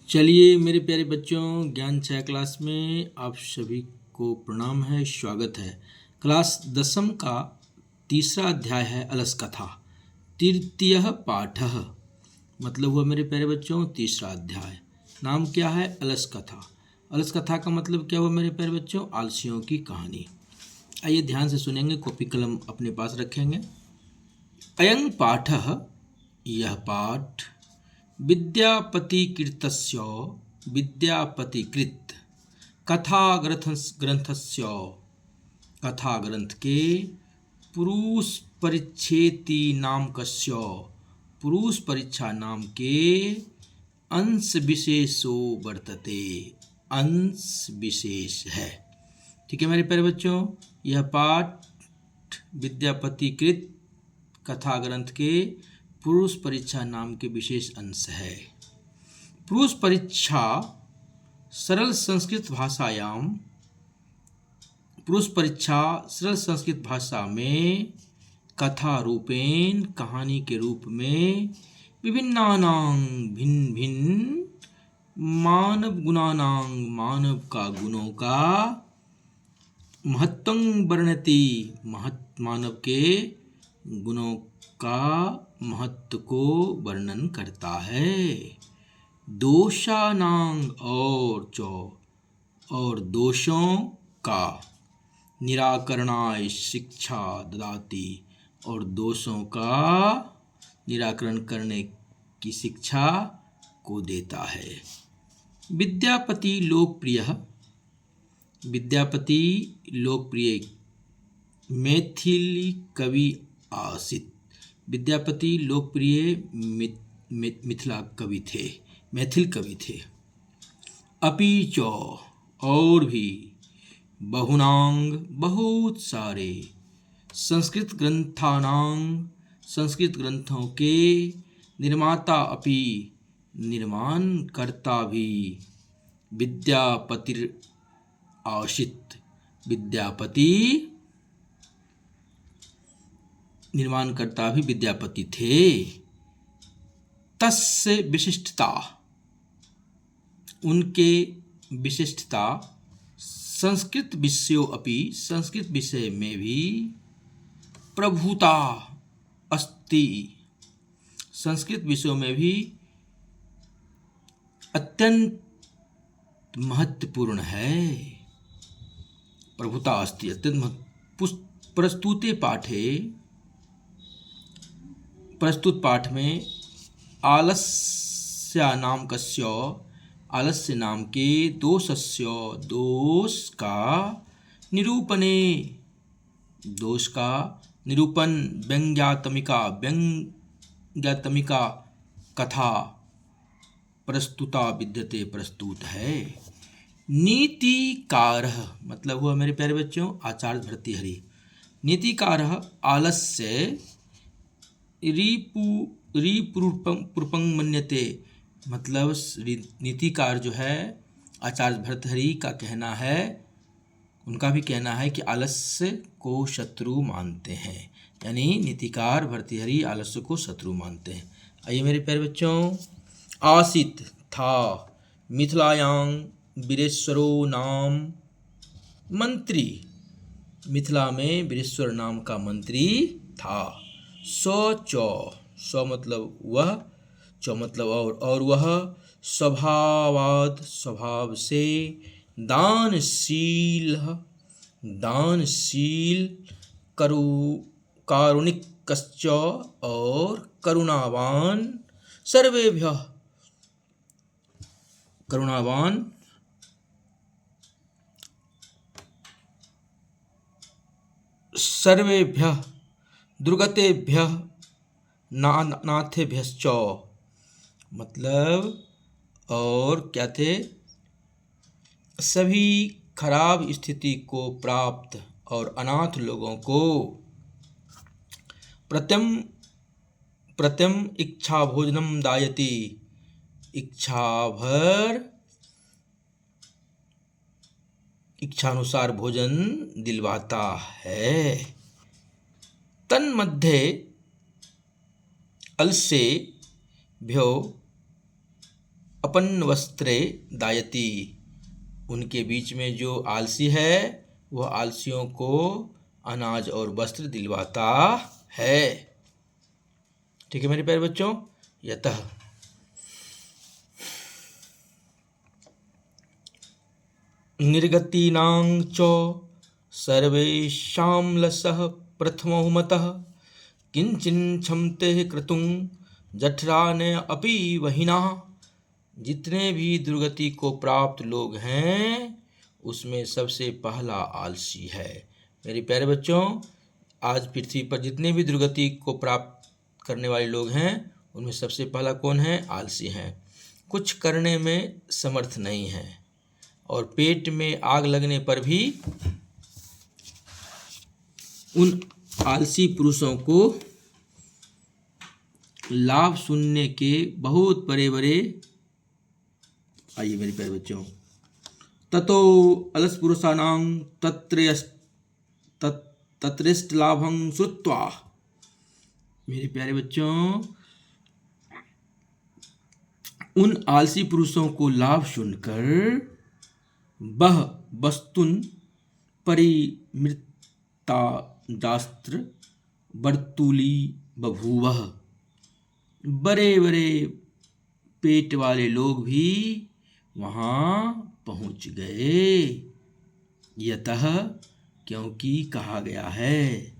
चलिए मेरे प्यारे बच्चों, ज्ञान 6 क्लास में आप सभी को प्रणाम है, स्वागत है। क्लास 10वीं का तीसरा अध्याय है अलस कथा, तृतीय पाठ। मतलब हुआ मेरे प्यारे बच्चों तीसरा अध्याय। नाम क्या है? अलस कथा। अलस कथा का मतलब क्या हुआ मेरे प्यारे बच्चों? आलसियों की कहानी। आइए ध्यान से सुनेंगे, कॉपी कलम अपने पास रखेंगे। अयं पाठः, यह पाठ विद्यापतिकृतस्य विद्यापतिकृत ग्रंथस्य कथा ग्रंथ के पुरुष परिच्छेति नामकस्य पुरुष परीक्षा नाम के अंश विशेषो वर्तते। अंश विशेष है। ठीक है मेरे प्यारे बच्चों, यह पाठ विद्यापतिकृत कथा ग्रंथ के पुरुष परीक्षा नाम के विशेष अंश है। पुरुष परीक्षा सरल संस्कृत भाषा में कथा रूपेण, कहानी के रूप में विभिन्नानां भिन्न भिन्न मानव गुणानां, मानव का गुणों का महत्वं वर्णति, मानव के गुणों का महत्व को वर्णन करता है। दोषानां और दोषों का निराकरणाय शिक्षा ददाति, और दोषों का निराकरण करने की शिक्षा को देता है। विद्यापति लोकप्रिय मैथिली कवि आसित। विद्यापति लोकप्रिय मिथिला कवि थे, मैथिल कवि थे। अपि च, और भी, बहुनांग, बहुत सारे, संस्कृत ग्रंथों के निर्माता अपि, निर्माणकर्ता भी, विद्यापतिर आशित, विद्यापति निर्माणकर्ता भी विद्यापति थे। तस्य विशिष्टता, उनके विशिष्टता, संस्कृत विषयों अपि, संस्कृत विषय में भी, प्रभुता अस्ति, संस्कृत विषयों में भी अत्यंत महत्वपूर्ण है। प्रभुता अस्ति अत्यंत महत्वपूर्ण। प्रस्तुत पाठ में आलस्य नाम के दोष का निरूपण व्यंग्यात्मिका कथा प्रस्तुता विद्यते, प्रस्तुत है। नीतिकारः, मतलब हुआ मेरे प्यारे बच्चों आचार्य भर्तृहरि। नीतिकारः आलस्य रिपुरुपं मन्यते, मतलब नीतिकार जो है आचार्य भर्तृहरि का कहना है, उनका भी कहना है कि आलस्य को शत्रु मानते हैं। यानी नीतिकार भर्तृहरि आलस्य को शत्रु मानते हैं। आइए मेरे प्यारे बच्चों, आसित था मिथिलायां वीरेश्वरो नाम मंत्री, मिथिला में वीरेश्वर नाम का मंत्री था। सौ मतलब वह, चौ मतलब और वह स्वभाव से दानशील कारुणिकश्च, और करुणावान, सर्वेभ्यः दुर्गतेभ्यः नाथेभ्यश्च, मतलब और क्या थे? सभी खराब स्थिति को प्राप्त और अनाथ लोगों को प्रत्यम इच्छा भोजनम दायति, इच्छानुसार भोजन दिलवाता है। तन्मध्ये अलसे भ्यो अपन वस्त्रे दायति, उनके बीच में जो आलसी है वह आलसियों को अनाज और वस्त्र दिलवाता है। ठीक है मेरे प्यारे बच्चों। यतः निर्गतीनां च सर्वेषां लसः प्रथमो मतः किंचिन क्षमते क्रतुं जठरान अपि वहिनः। जितने भी दुर्गति को प्राप्त लोग हैं उसमें सबसे पहला आलसी है। मेरे प्यारे बच्चों, आज पृथ्वी पर जितने भी दुर्गति को प्राप्त करने वाले लोग हैं उनमें सबसे पहला कौन है? आलसी हैं। कुछ करने में समर्थ नहीं है और पेट में आग लगने पर भी उन आलसी पुरुषों को लाभ सुनने के बहुत बड़े बड़े, आइए मेरे प्यारे बच्चों, ततो अलस पुरुषाणां तत्रैष्ट लाभं श्रुत्वा। मेरे प्यारे बच्चों, उन आलसी पुरुषों को लाभ सुनकर वह वस्तुन परिमृतादास्त्र बर्तूली बभूवः। बड़े बड़े पेट वाले लोग भी वहाँ पहुँच गए। यतः क्योंकि कहा गया है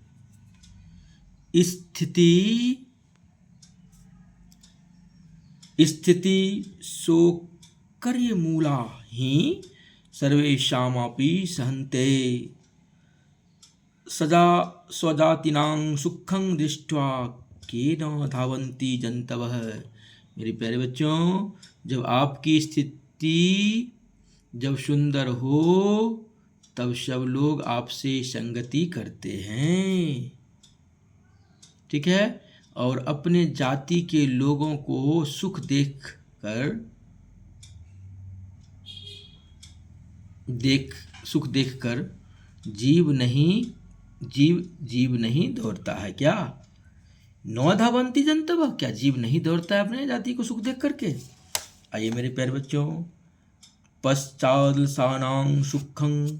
स्थिति शोकर्य मूला ही सर्वेषामपि सहन्ते सदा स्वजातीनां सुखं दृष्ट्वा केन धावन्ति जन्तवः। मेरे प्यारे बच्चों, जब आपकी स्थिति जब सुंदर हो तब सब लोग आपसे संगति करते हैं। ठीक है। और अपने जाति के लोगों को सुख देखकर जीव नहीं दौड़ता है क्या? नौ धावंती जंतव, क्या जीव नहीं दौड़ता है अपने जाति को सुख देख करके? आइए मेरे प्यारे बच्चों, पश्चादलसानां सुखं,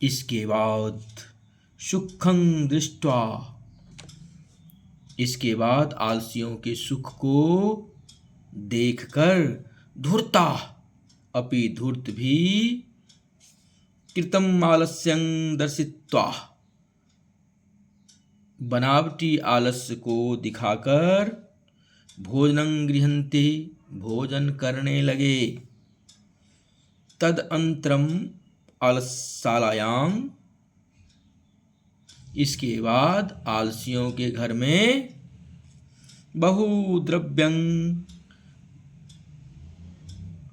इसके बाद सुखं दृष्ट्वा, इसके बाद आलसियों के सुख को देखकर धूर्ता अपि, धूर्त भी कृतम् आलस्यं दर्शित्वा, बनावटी आलस्य को दिखाकर भोजनं गृह्णन्ति, भोजन करने लगे। तदअंतरम आलस्यशालायां, इसके बाद आलसियों के घर में बहुद्रव्यं,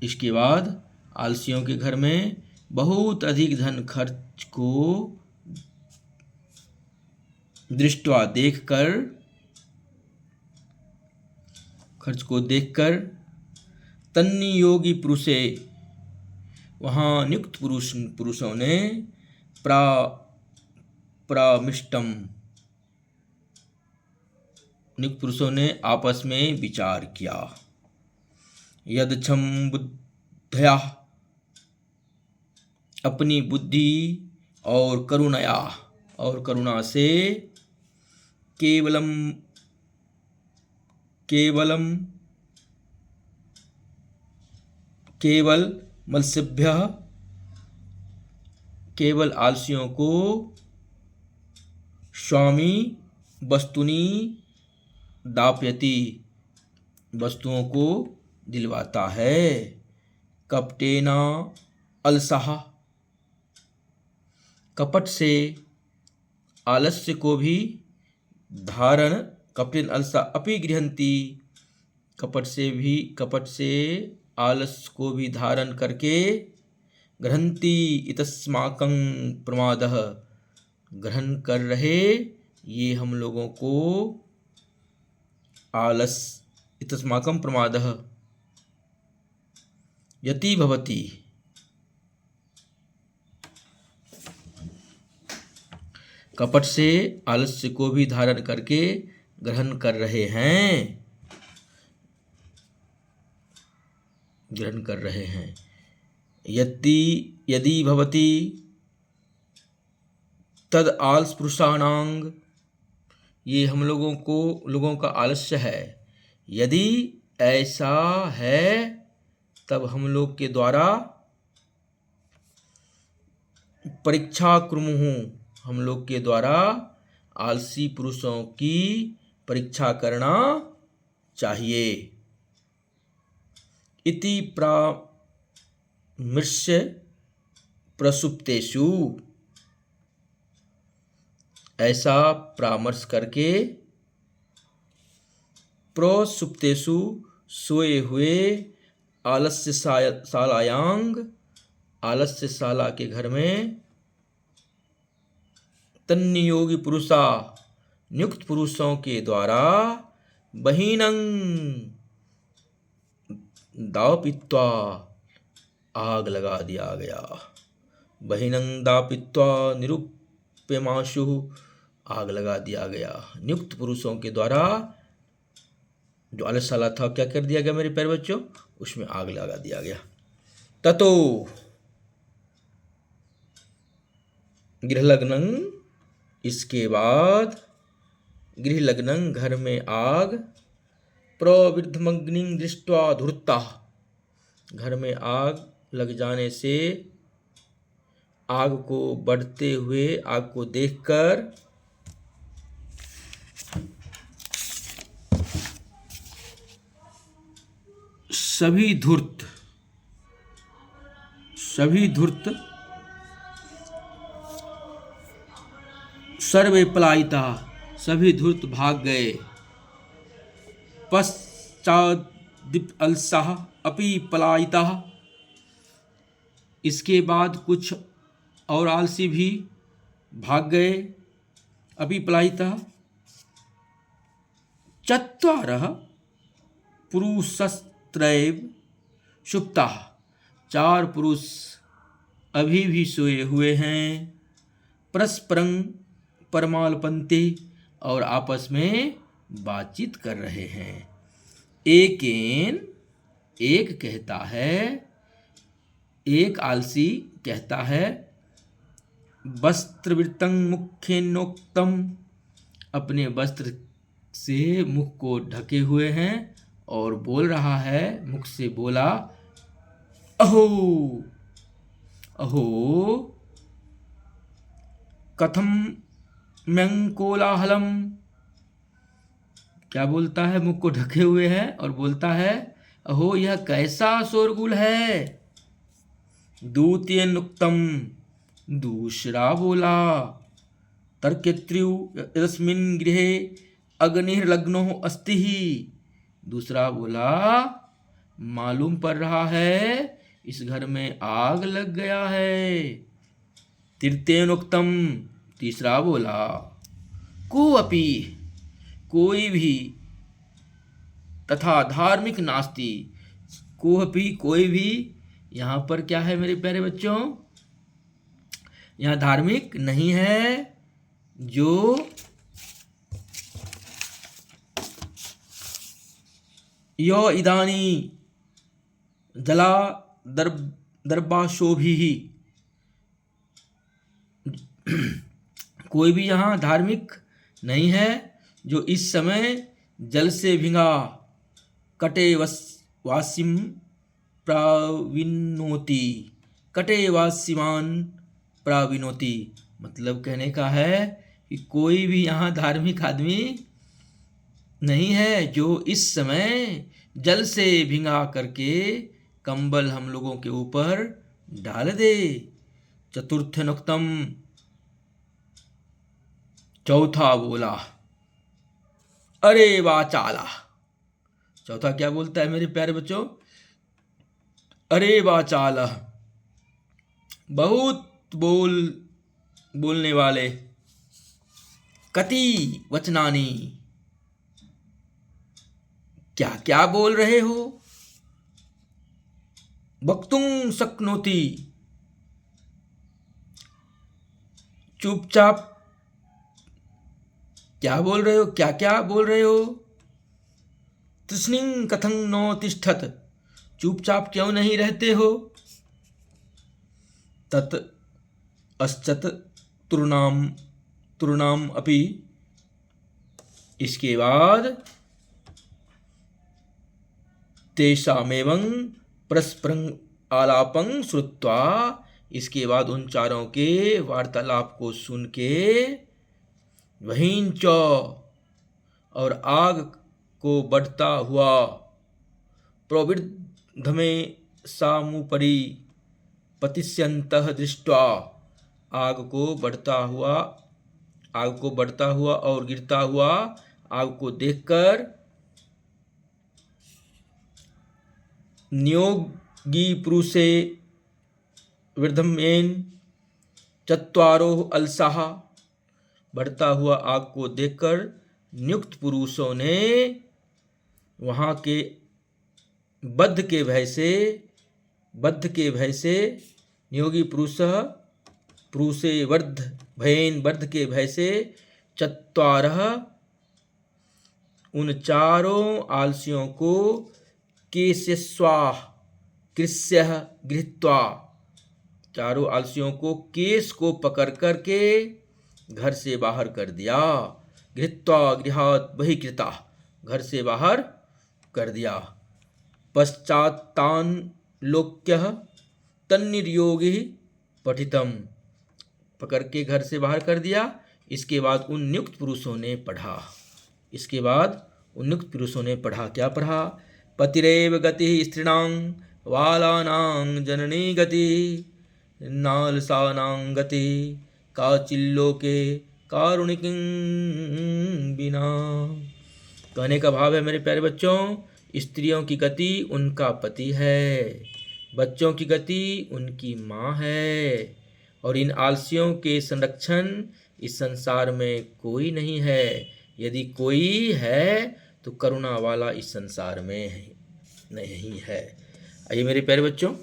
इसके बाद आलसियों के घर में बहुत अधिक धन खर्च को दृष्टवा, देखकर तन्नियोगी पुरुषे, वहाँ नियुक्त पुरुषों ने प्रामिष्टम, नियुक्त पुरुषों ने आपस में विचार किया। यदक्षम बुद्धया, अपनी बुद्धि और करुणा से केवल मत्स्यभ्यः, केवल आलसियों को स्वामी वस्तुनि दापयति, वस्तुओं को दिलवाता है। कपटेना अलसः, कपट से आलस्य को भी धारण, कपटेन अलसा अपि गृह्णन्ति, कपट से आलस्य को भी धारण करके गृह्णन्ति इतस्माकं प्रमादः, ग्रहण कर रहे ये हम लोगों को आलस, इतस्माकं प्रमादः यति भवति, कपट से आलस्य को भी धारण करके ग्रहण कर रहे हैं। ग्रहण कर रहे हैं। यदि भवति तद आलस पुरुषाणांग, ये हम लोगों का आलस्य है। यदि ऐसा है तब हम लोग के द्वारा परीक्षा कुर्मुहु, हम लोग के द्वारा आलसी पुरुषों की परीक्षा करना चाहिए। इति प्रामृश्य प्रसुप्तेषु, ऐसा परामर्श करके प्रसुप्तेषु सोए हुए आलस्य शालायांग, आलस्य शाला के घर में तन्नियोगी पुरुषा, नियुक्त पुरुषों के द्वारा बहिनं दापित्वा, आग लगा दिया गया। बहिनं दापित्वा निरुप्यमाशु, आग लगा दिया गया। नियुक्त पुरुषों के द्वारा जो आलस्यशाला था क्या कर दिया गया मेरे प्यारे बच्चों, उसमें आग लगा दिया गया। ततो गृहलग्नं, इसके बाद गृहलग्नं, घर में आग, प्रवृद्धमग्निं दृष्ट्वा धूर्ता, घर में आग लग जाने से, आग को बढ़ते हुए आग को देखकर सभी धूर्त सर्वे पलायिता, सभी धूर्त भाग गए। पश्चाद् अलसः अपि पलायिता, इसके बाद कुछ और आलसी भी भाग गए। अपि पलायिता चत्वारः पुरुषस्त्रैव सुप्ताः, 4 पुरुष अभी भी सोए हुए हैं। परस्परं परमालपन्ते, और आपस में बातचीत कर रहे हैं। एक कहता है, एक आलसी कहता है, वस्त्रवृत्तं मुखेनोक्तम, अपने वस्त्र से मुख को ढके हुए हैं और बोल रहा है, मुख से बोला, अहो अहो कथम म्यं कोलाहलम, क्या बोलता है, मुख को ढके हुए है और बोलता है, अहो यह कैसा शोरगुल है। द्वितीयनुक्तम, दूसरा बोला, तर्कयितृ यस्मिन् गृहे अग्निर्लग्नो अस्ति, दूसरा बोला, मालूम पड़ रहा है इस घर में आग लग गया है। तृतीयोक्तम, तीसरा बोला, कोऽपि, कोई भी, तथा धार्मिक नास्ति, कोऽपि कोई भी, यहाँ पर क्या है मेरे प्यारे बच्चों, यहाँ धार्मिक नहीं है। जो यो इदानी जला दर्बाशोभिः, कोई भी यहाँ धार्मिक नहीं है जो इस समय जल से भिंगा कटे वासिम प्राविनोति, कटे वासिमान प्राविनोति, मतलब कहने का है कि कोई भी यहाँ धार्मिक आदमी नहीं है जो इस समय जल से भिंगा करके कंबल हम लोगों के ऊपर डाल दे। चतुर्थनोक्तम, चौथा बोला, अरे वाचाला, चौथा क्या बोलता है मेरे प्यारे बच्चों, अरे वाचाला, बहुत बोलने वाले, कति वचनानी, क्या क्या बोल रहे हो, वक्तुं शक्नोति, चुपचाप क्या बोल रहे हो, क्या क्या बोल रहे हो। तृष्णिं कथं नो तिष्ठत, चुपचाप क्यों नहीं रहते हो? तत् अश्चत तुर्णाम अपि, इसके बाद तेषामेवं परस्परं आलापं श्रुत्वा, इसके बाद उन चारों के वार्तालाप को सुन के, वहीं च, और आग को बढ़ता हुआ, प्रवृद्धमे सामुपरि पतिष्यन्तः दृष्ट्वा, आग को बढ़ता हुआ और गिरता हुआ आग को देखकर, नियोगी पुरुषे वृद्धमेन चत्वारो अलसाः, बढ़ता हुआ आग को देखकर नियुक्त पुरुषों ने वहाँ के बद्ध के भय से नियोगी पुरुषे बद्ध के भय से चत्वारः, उन चारों आलसियों को केशस्वाः कृष्यः गृहीत्वा, चारों आलसियों को केश को पकड़ करके घर से बाहर कर दिया। गृहीत्वा गृहात् बहिकृता, घर से बाहर कर दिया। पश्चात्तान् लोक्यः तन्निर्योगी पठितम्, पकड़ के घर से बाहर कर दिया। इसके बाद उन नियुक्त पुरुषों ने पढ़ा, क्या पढ़ा? पतिरेव गतिः स्त्रीणां बालानां जननी गतिः नालसानां गतिः काचिल्लोके कारुणिकीं बिना। कहने का भाव है मेरे प्यारे बच्चों, स्त्रियों की गति उनका पति है, बच्चों की गति उनकी माँ है, और इन आलसियों के संरक्षण इस संसार में कोई नहीं है। यदि कोई है तो करुणा वाला इस संसार में नहीं है। आइए मेरे प्यारे बच्चों,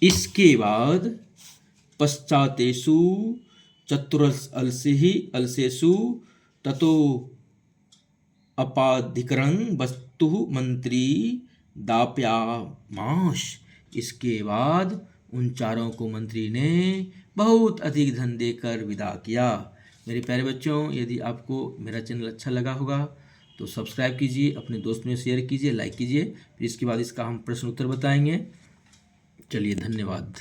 इसके बाद पश्चातेषु चतुरलसेषु ततो अपाधिकरं वस्तु मंत्री दाप्यामाश, इसके बाद उन चारों को मंत्री ने बहुत अधिक धन देकर विदा किया। मेरे प्यारे बच्चों, यदि आपको मेरा चैनल अच्छा लगा होगा तो सब्सक्राइब कीजिए, अपने दोस्त में शेयर कीजिए, लाइक कीजिए। फिर इसके बाद इसका हम प्रश्न उत्तर बताएंगे। चलिए, धन्यवाद।